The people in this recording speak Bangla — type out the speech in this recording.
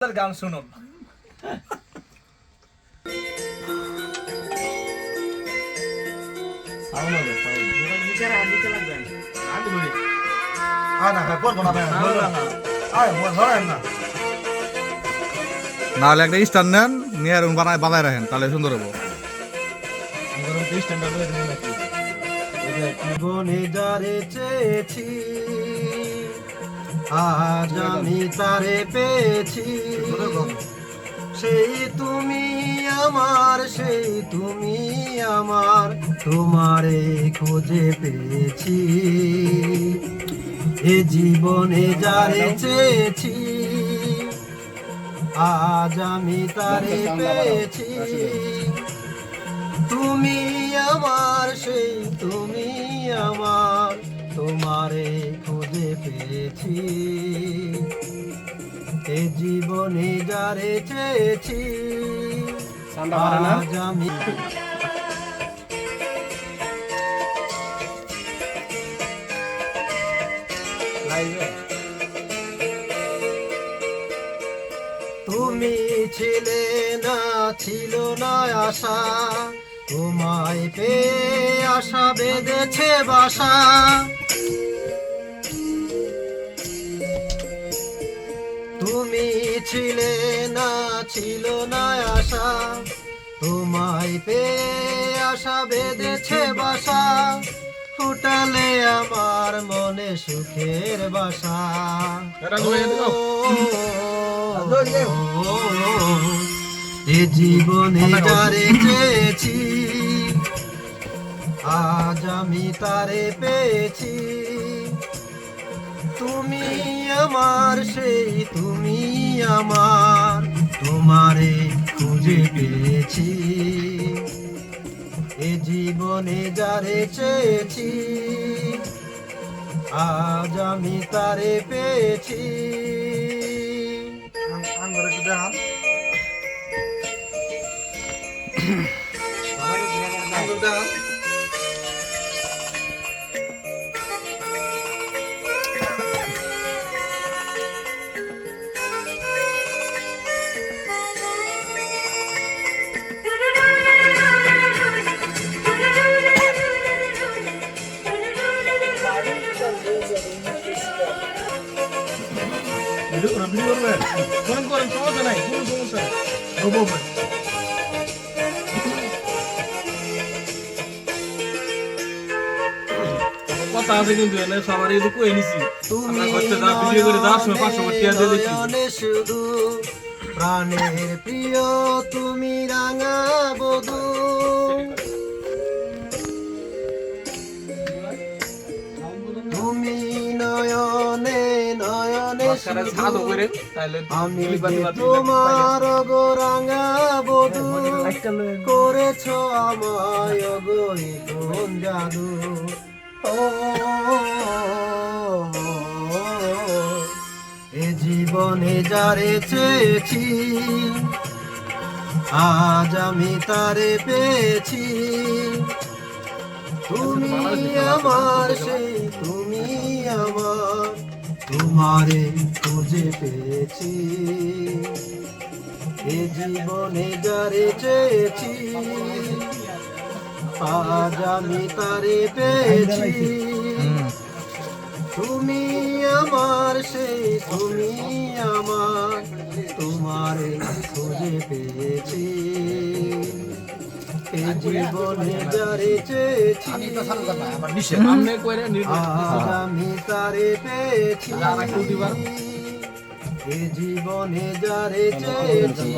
গান শুনুন। নাহলে একটা স্ট্যান্ড নেন নিয়ে বানায় বানায় রাখেন তাহলে সুন্দর হবো। জীবনে যারে চেয়েছি আজ আমি তারে পেয়েছি, সেই তুমি আমার, সেই তুমি আমার, তোমারে খুঁজে পেয়েছি। এ জীবনে যারে চেয়েছি আজ আমি তারে পেয়েছি, তুমি আমার, সেই তুমি আমার, তোমারে খুঁজে পেয়েছি। এ জীবনে যারে চেয়েছি আজ আমি তুমি ছিলে না, ছিল না আশা, তোমায় পেয়ে আশা বেঁধেছে বাসা। তুমি ছিলে না, ছিল না আশা, তোমায় পেয়ে আশা বেঁধেছে বাসা। ফুটালে আমার মনে সুখের বাসা। এ জীবনে যারে চেয়েছি আজ আমি তারে পেয়েছি, তুমি আমার, সেই তুমি আমার, তোমারে খুঁজে পেয়েছি। এ জীবনে যারে চেয়েছি আজ আমি তারে পেয়েছি। সমস্যা নাই, কোনো সমস্যা নাই। কথা আছে কিন্তু সবার এই কয়ে নিছি। তুমি ভিডিও করে যাওয়ার সময় 500 টাকা দিয়ে দিচ্ছি। নয়নে শুধু প্রাণের প্রিয় তুমি রাঙা বধূ, তুমি নয়নে নয়নে শুধু আমি তোমার গো রাঙা বধূ, করেছো আমায় গো কোন জাদু। এ জীবনে যারে চেয়েছি আজ আমি তারে পেয়েছি, তুমি আমার, সেই তুমি আমার, তোমারে খুঁজে পেয়েছি। এ জীবনে যারে চেয়েছি আজ আমি তারে পেয়েছি, তুমি আমার, সেই তুমি আমার, তোমারে খুঁজে পেয়েছি। এ জীবনে যারে চেয়েছি আজ আমি তারে পেয়েছি, এ জীবনে যারে চেয়েছি।